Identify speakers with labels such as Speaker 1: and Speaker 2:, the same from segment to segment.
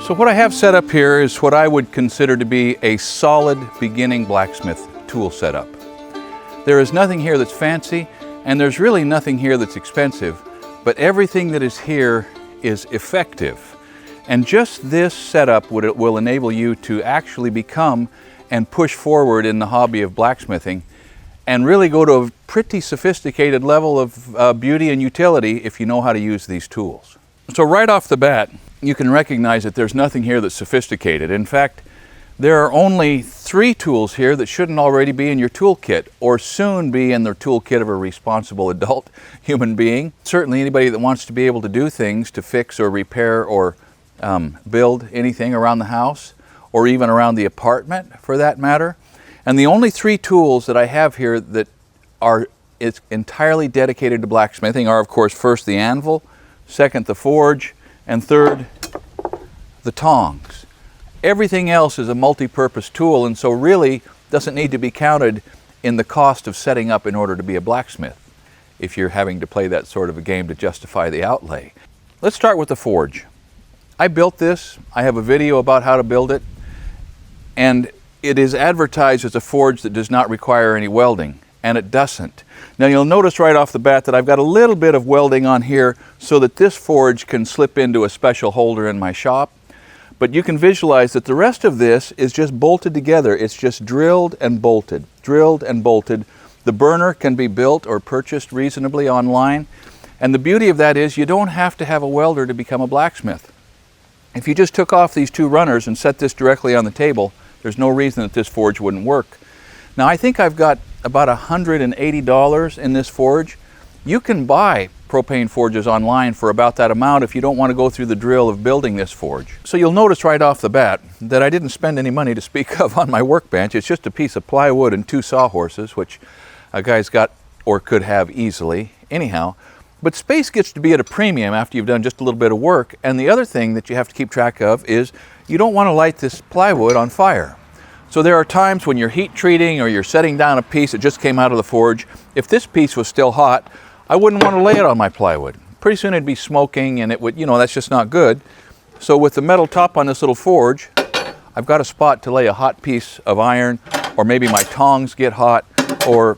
Speaker 1: So what I have set up here is what I would consider to be a solid beginning blacksmith tool setup. There is nothing here that's fancy, and there's really nothing here that's expensive, but everything that is here is effective. And just this setup will enable you to actually become and push forward in the hobby of blacksmithing and really go to a pretty sophisticated level of beauty and utility if you know how to use these tools. So right off the bat, you can recognize that there's nothing here that's sophisticated. In fact, there are only 3 tools here that shouldn't already be in your toolkit or soon be in the toolkit of a responsible adult human being. Certainly anybody that wants to be able to do things to fix or repair or build anything around the house or even around the apartment for that matter. And the only 3 tools that I have here that are entirely dedicated to blacksmithing are, of course, first the anvil, second the forge, and third the tongs. Everything else is a multi-purpose tool, and so really doesn't need to be counted in the cost of setting up in order to be a blacksmith if you're having to play that sort of a game to justify the outlay. Let's start with the forge. I built this. I have a video about how to build it, and it is advertised as a forge that does not require any welding, and it doesn't. Now you'll notice right off the bat that I've got a little bit of welding on here so that this forge can slip into a special holder in my shop. But you can visualize that the rest of this is just bolted together. It's just drilled and bolted, drilled and bolted. The burner can be built or purchased reasonably online. And the beauty of that is you don't have to have a welder to become a blacksmith. If you just took off these 2 runners and set this directly on the table, there's no reason that this forge wouldn't work. Now I think I've got about $180 in this forge. You can buy propane forges online for about that amount if you don't want to go through the drill of building this forge. So you'll notice right off the bat that I didn't spend any money to speak of on my workbench. It's just a piece of plywood and 2 sawhorses, which a guy's got or could have easily anyhow. But space gets to be at a premium after you've done just a little bit of work. And the other thing that you have to keep track of is you don't want to light this plywood on fire. So there are times when you're heat treating or you're setting down a piece that just came out of the forge. If this piece was still hot, I wouldn't want to lay it on my plywood. Pretty soon it'd be smoking and it would, that's just not good. So with the metal top on this little forge, I've got a spot to lay a hot piece of iron, or maybe my tongs get hot, or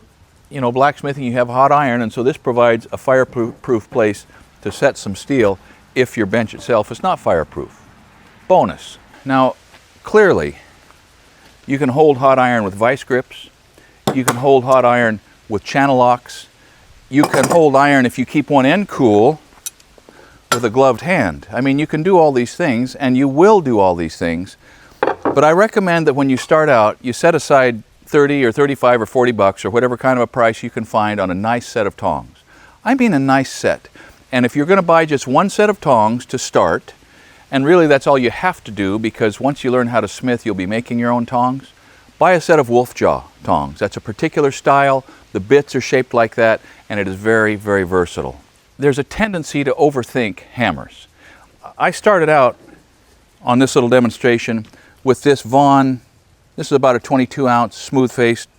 Speaker 1: blacksmithing, you have hot iron, and so this provides a fireproof place to set some steel if your bench itself is not fireproof. Bonus. Now, clearly, you can hold hot iron with vise grips. You can hold hot iron with channel locks. You can hold iron if you keep one end cool with a gloved hand. I mean, you can do all these things, and you will do all these things. But I recommend that when you start out, you set aside 30 or 35 or 40 bucks or whatever kind of a price you can find on a nice set of tongs. I mean a nice set. And if you're going to buy just one set of tongs to start, and really that's all you have to do, because once you learn how to smith, you'll be making your own tongs, buy a set of wolf jaw tongs. That's a particular style. The bits are shaped like that, and it is very, very versatile. There's a tendency to overthink hammers. I started out on this little demonstration with this Vaughan. This is about a 22-ounce smooth-faced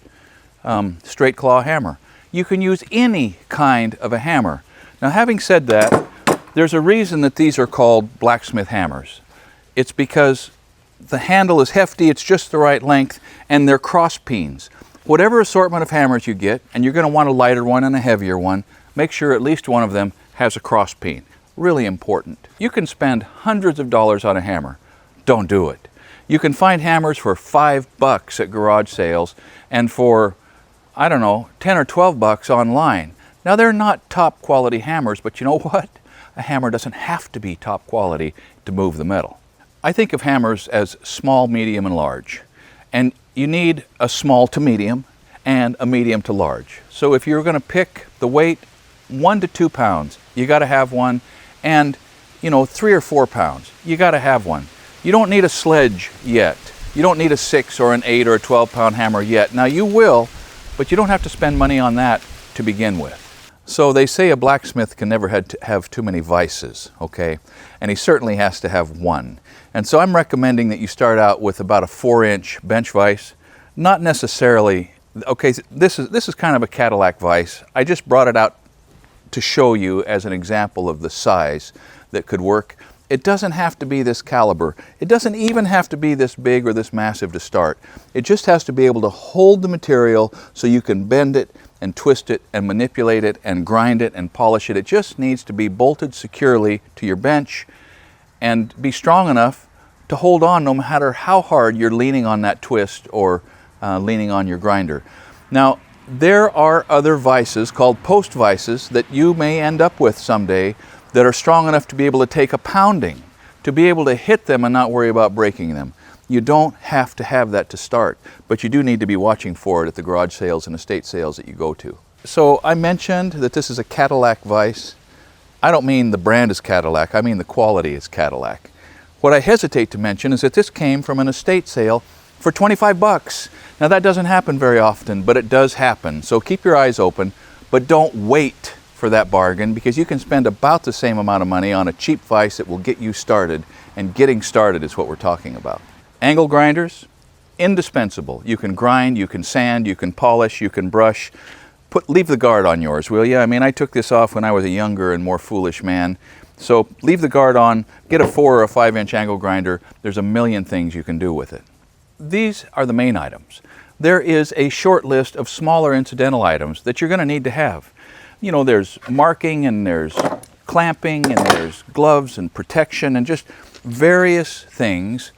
Speaker 1: straight claw hammer. You can use any kind of a hammer. Now, having said that, there's a reason that these are called blacksmith hammers. It's because the handle is hefty, it's just the right length, and they're cross peens. Whatever assortment of hammers you get, and you're going to want a lighter one and a heavier one, make sure at least one of them has a cross peen. Really important. You can spend hundreds of dollars on a hammer. Don't do it. You can find hammers for $5 at garage sales and for, I don't know, 10 or 12 bucks online. Now, they're not top quality hammers, but you know what? A hammer doesn't have to be top quality to move the metal. I think of hammers as small, medium, and large. And you need a small to medium and a medium to large. So if you're going to pick the weight, 1 to 2 pounds, you got to have one. And, 3 or 4 pounds, you got to have one. You don't need a sledge yet. You don't need a 6 or an 8 or a 12-pound hammer yet. Now you will, but you don't have to spend money on that to begin with. So they say a blacksmith can never have too many vices, okay? And he certainly has to have one. And so I'm recommending that you start out with about a 4-inch bench vise. Not necessarily, okay, this is kind of a Cadillac vise. I just brought it out to show you as an example of the size that could work. It doesn't have to be this caliber. It doesn't even have to be this big or this massive to start. It just has to be able to hold the material so you can bend it and twist it and manipulate it and grind it and polish it. It just needs to be bolted securely to your bench and be strong enough to hold on no matter how hard you're leaning on that twist or leaning on your grinder. Now, there are other vices called post vices that you may end up with someday that are strong enough to be able to take a pounding, to be able to hit them and not worry about breaking them. You don't have to have that to start, but you do need to be watching for it at the garage sales and estate sales that you go to. So I mentioned that this is a Cadillac vise. I don't mean the brand is Cadillac, I mean the quality is Cadillac. What I hesitate to mention is that this came from an estate sale for 25 bucks. Now that doesn't happen very often, but it does happen. So keep your eyes open, but don't wait for that bargain, because you can spend about the same amount of money on a cheap vise that will get you started, and getting started is what we're talking about. Angle grinders, indispensable. You can grind, you can sand, you can polish, you can brush. Leave the guard on yours, will you? I mean, I took this off when I was a younger and more foolish man. So leave the guard on, get a 4 or a 5-inch angle grinder. There's a million things you can do with it. These are the main items. There is a short list of smaller incidental items that you're going to need to have. You know, there's marking and there's clamping and there's gloves and protection and just various things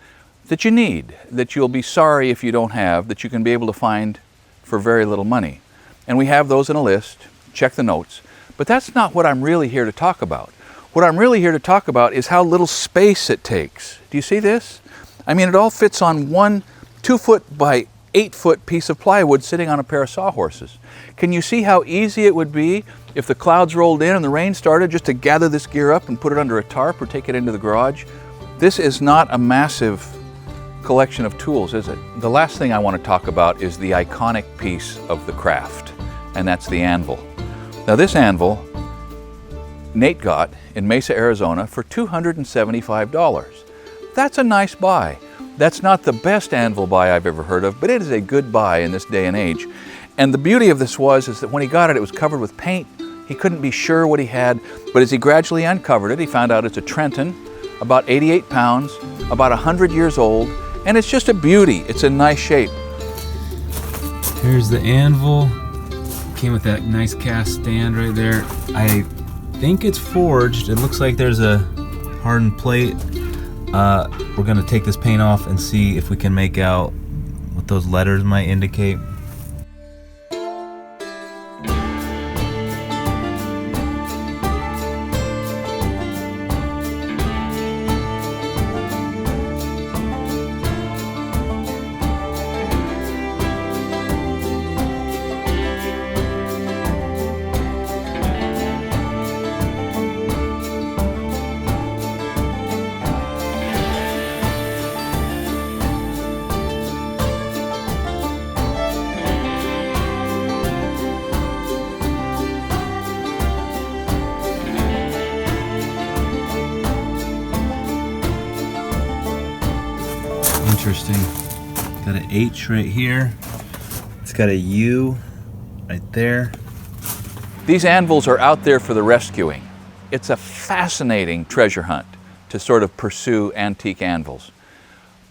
Speaker 1: that you need, that you'll be sorry if you don't have, that you can be able to find for very little money. And we have those in a list. Check the notes. But that's not what I'm really here to talk about. What I'm really here to talk about is how little space it takes. Do you see this? I mean, it all fits on one 2-foot by 8-foot piece of plywood sitting on a pair of sawhorses. Can you see how easy it would be if the clouds rolled in and the rain started, just to gather this gear up and put it under a tarp or take it into the garage? This is not a massive collection of tools, is it? The last thing I want to talk about is the iconic piece of the craft, and that's the anvil. Now this anvil, Nate got in Mesa, Arizona for $275. That's a nice buy. That's not the best anvil buy I've ever heard of, but it is a good buy in this day and age. And the beauty of this is that when he got it, it was covered with paint. He couldn't be sure what he had, but as he gradually uncovered it, he found out it's a Trenton, about 88 pounds, about 100 years old, and it's just a beauty. It's a nice shape.
Speaker 2: Here's the anvil. Came with that nice cast stand right there. I think it's forged. It looks like there's a hardened plate. We're gonna take this paint off and see if we can make out what those letters might indicate. Interesting. Got an H right here. It's got a U right there.
Speaker 1: These anvils are out there for the rescuing. It's a fascinating treasure hunt to sort of pursue antique anvils.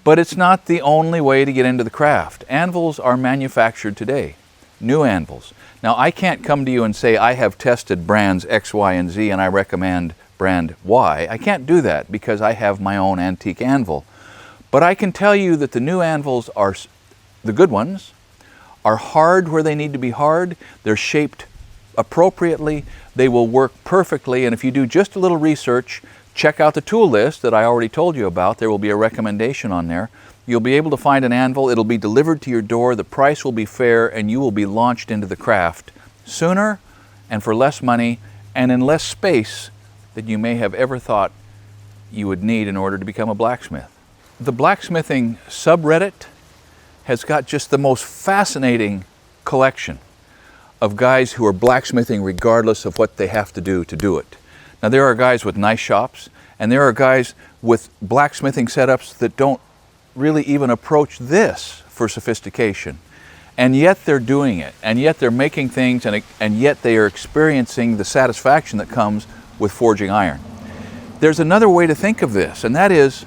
Speaker 1: But it's not the only way to get into the craft. Anvils are manufactured today, new anvils. Now I can't come to you and say I have tested brands X, Y, and Z and I recommend brand Y. I can't do that because I have my own antique anvil. But I can tell you that the new anvils are, the good ones, are hard where they need to be hard. They're shaped appropriately. They will work perfectly. And if you do just a little research, check out the tool list that I already told you about. There will be a recommendation on there. You'll be able to find an anvil. It'll be delivered to your door. The price will be fair and you will be launched into the craft sooner and for less money and in less space than you may have ever thought you would need in order to become a blacksmith. The blacksmithing subreddit has got just the most fascinating collection of guys who are blacksmithing regardless of what they have to do it. Now there are guys with nice shops and there are guys with blacksmithing setups that don't really even approach this for sophistication. And yet they're doing it, and yet they're making things, and yet they are experiencing the satisfaction that comes with forging iron. there's another way to think of this, and that is,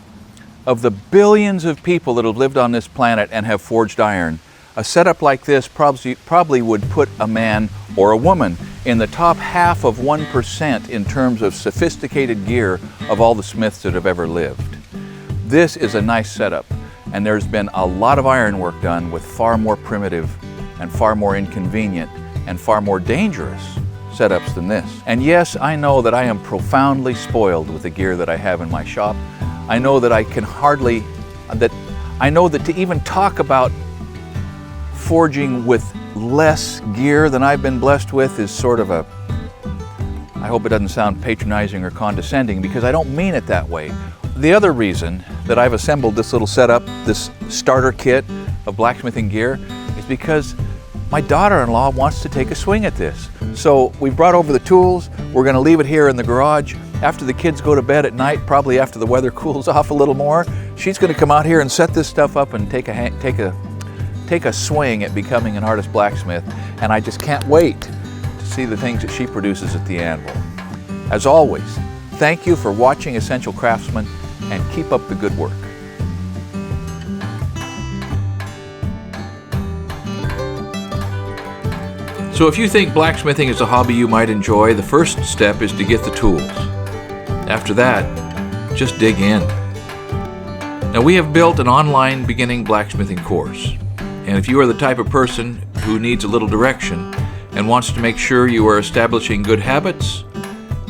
Speaker 1: of the billions of people that have lived on this planet and have forged iron, a setup like this probably would put a man or a woman in the top half of 1% in terms of sophisticated gear of all the smiths that have ever lived. This is a nice setup, and there's been a lot of iron work done with far more primitive and far more inconvenient and far more dangerous setups than this. And yes, I know that I am profoundly spoiled with the gear that I have in my shop. I know that I know that to even talk about forging with less gear than I've been blessed with is sort of a, I hope it doesn't sound patronizing or condescending, because I don't mean it that way. The other reason that I've assembled this little setup, this starter kit of blacksmithing gear, is because my daughter-in-law wants to take a swing at this. So we brought over the tools. We're going to leave it here in the garage. After the kids go to bed at night, probably after the weather cools off a little more, she's going to come out here and set this stuff up and take a swing at becoming an artist blacksmith. And I just can't wait to see the things that she produces at the anvil. As always, thank you for watching Essential Craftsman, and keep up the good work. So if you think blacksmithing is a hobby you might enjoy, the first step is to get the tools. After that, just dig in. Now, we have built an online beginning blacksmithing course. And if you are the type of person who needs a little direction and wants to make sure you are establishing good habits,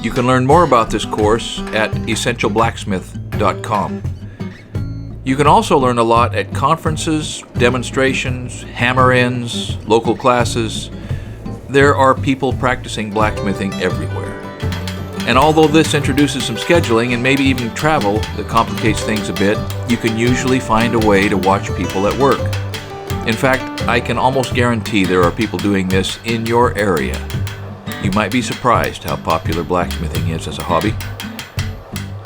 Speaker 1: you can learn more about this course at essentialblacksmith.com. You can also learn a lot at conferences, demonstrations, hammer-ins, local classes. There are people practicing blacksmithing everywhere. And although this introduces some scheduling and maybe even travel that complicates things a bit, you can usually find a way to watch people at work. In fact, I can almost guarantee there are people doing this in your area. You might be surprised how popular blacksmithing is as a hobby.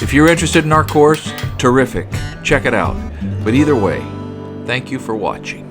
Speaker 1: If you're interested in our course, terrific. Check it out. But either way, thank you for watching.